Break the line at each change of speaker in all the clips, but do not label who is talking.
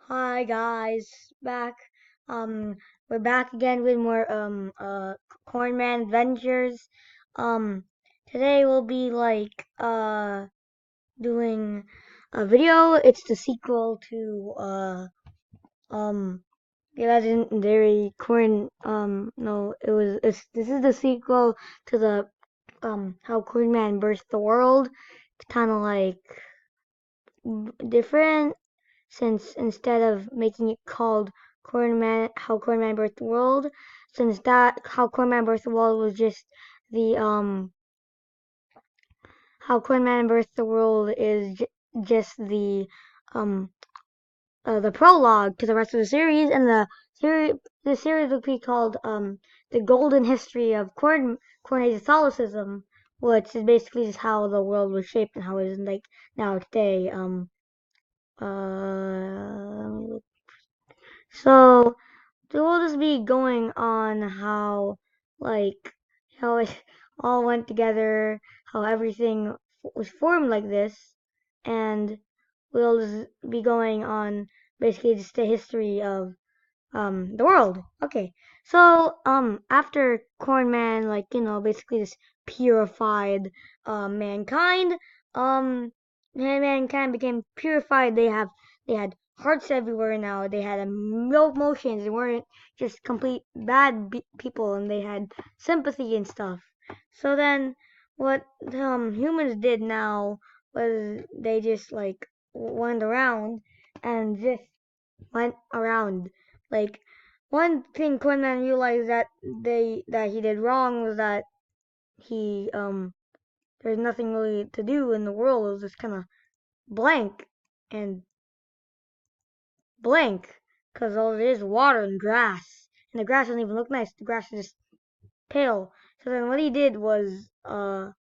Hi guys, back. We're back again with more Cornman Adventures. Um, Today we'll be doing a video. It's the sequel to um the legendary Corn. No, this is the sequel to the how Cornman birthed the world. It's kind of like different since instead of making it called How Cornman Birthed the World, since that How Cornman Birthed the World was just the How Cornman Birthed the World is just um the prologue to the rest of the series, and the series would be called the Golden History of Cornaizeotholicism, which is basically just how the world was shaped and how it is like now today. Uh, so we'll just be going on how like how it all went together, how everything was formed like this, and we'll just be going on basically just the history of the world. Okay. So after Cornman basically just purified mankind, um and mankind became purified. They had hearts everywhere now. They had emotions. They weren't just complete bad people, and they had sympathy and stuff. So then what humans did now was they just went around and just went around. Like one thing Conan realized that he did wrong was that he there's nothing really to do in the world. It was just kind of blank and blank because all it is water and grass, and the grass doesn't even look nice. The grass is just pale. So then what he did was um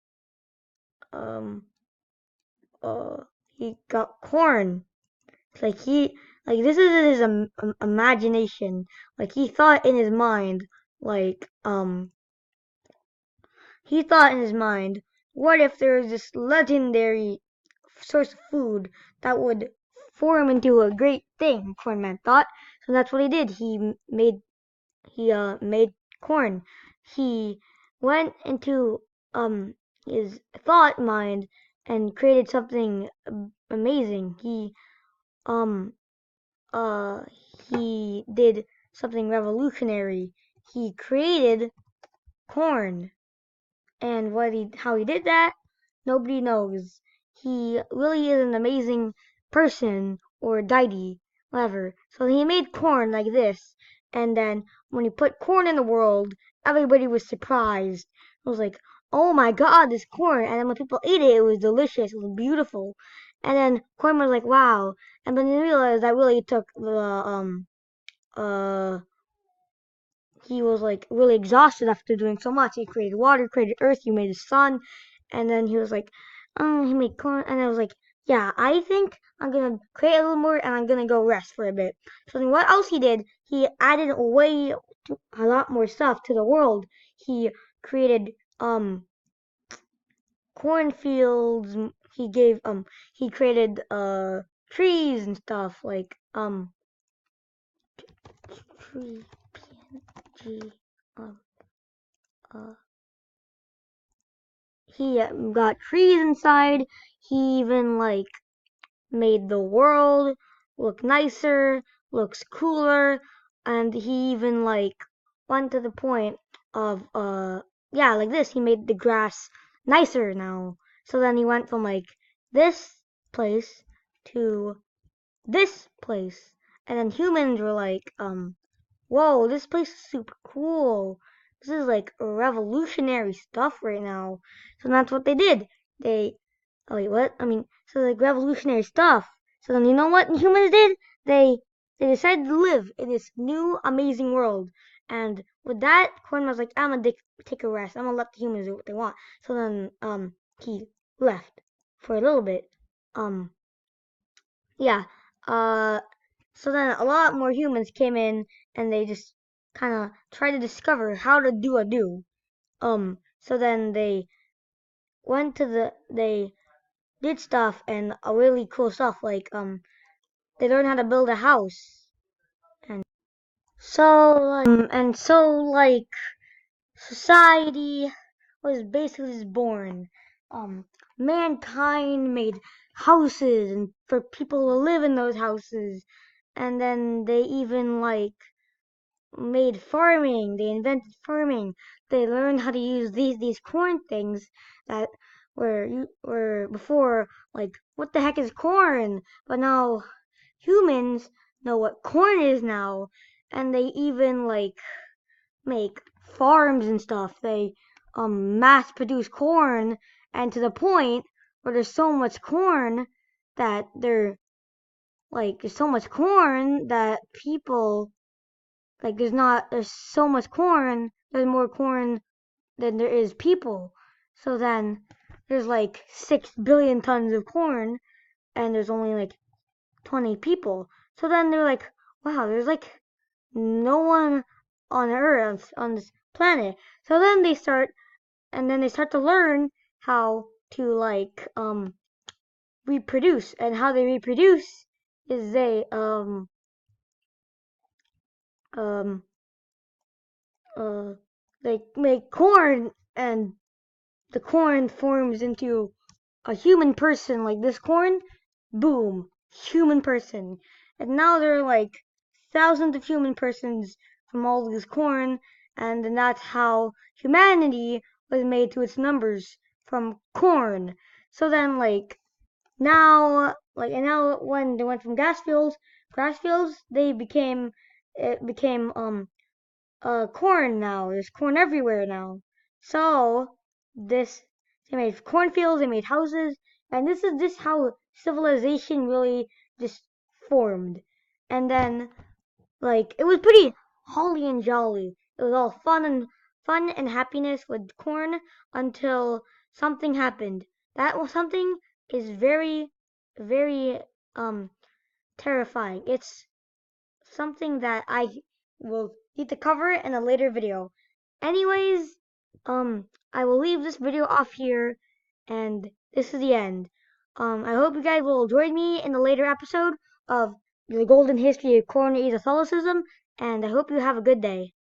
uh he got corn. Like this is his imagination. Like like um he thought in his mind, what if there was this legendary source of food that would form into a great thing? Cornman thought. So that's what he did. He made corn. He went into his thought mind and created something amazing. Um uh he did something revolutionary. He created corn. And how he did that, nobody knows. He really is an amazing person or deity, whatever. So he made corn like this, and then when he put corn in the world, everybody was surprised. It was like, oh my god, this corn! And then when people ate it, it was delicious, it was beautiful. And then corn was like, wow. And then he realized that really took the uh he was like really exhausted after doing so much. He created water, created earth, he made the sun, and then he was like, he made corn, and I was like, yeah, I think I'm gonna create a little more, and I'm gonna go rest for a bit. So then what else he did? He added a lot more stuff to the world. He created cornfields. He created trees and stuff like tree, G, um, uh, he got trees inside. He even made the world look nicer, looks cooler, and he even went to the point of yeah, like this. He made the grass nicer now. So then he went from this place to this place. And then humans were like, whoa, this place is super cool. This is like revolutionary stuff right now. So that's what they did. They, oh wait, what? I mean, so like revolutionary stuff. So then you know what humans did? They decided to live in this new amazing world. And with that, Corn was like, I'm gonna take a rest. I'm gonna let the humans do what they want. So then, he left for a little bit. Um, yeah. Uh, so then a lot more humans came in and they just kind of tried to discover how to do a do. So then they did stuff and a really cool stuff they learn how to build a house. And so society was basically just born. Um, Mankind made houses and for people to live in those houses, and then they even made farming. They invented farming. They learned how to use these corn things that were before what the heck is corn? But now humans know what corn is now, and they even make farms and stuff. They mass produce corn, and to the point where there's so much corn that there's so much corn that people there's so much corn, there's more corn than there is people. So then there's 6 billion tons of corn, and there's only 20 people. So then they're like, wow, there's no one on Earth, on this planet. So then they start to learn how to reproduce, and how they reproduce is um uh they make corn, and the corn forms into a human person. Like this corn, boom, human person. And now there are thousands of human persons from all this corn, and then that's how humanity was made to its numbers, from corn. So then now when they went from grass fields they became it became corn now. There's corn everywhere now. So this they made cornfields, they made houses, and this is just how civilization really just formed. And then it was pretty holly and jolly. It was all fun and happiness with corn until something happened. That something is very very um terrifying. It's something that I will need to cover in a later video. Anyways, I will leave this video off here, and this is the end. I hope you guys will join me in the later episode of the golden history of Cornaizeotholicism, and I hope you have a good day.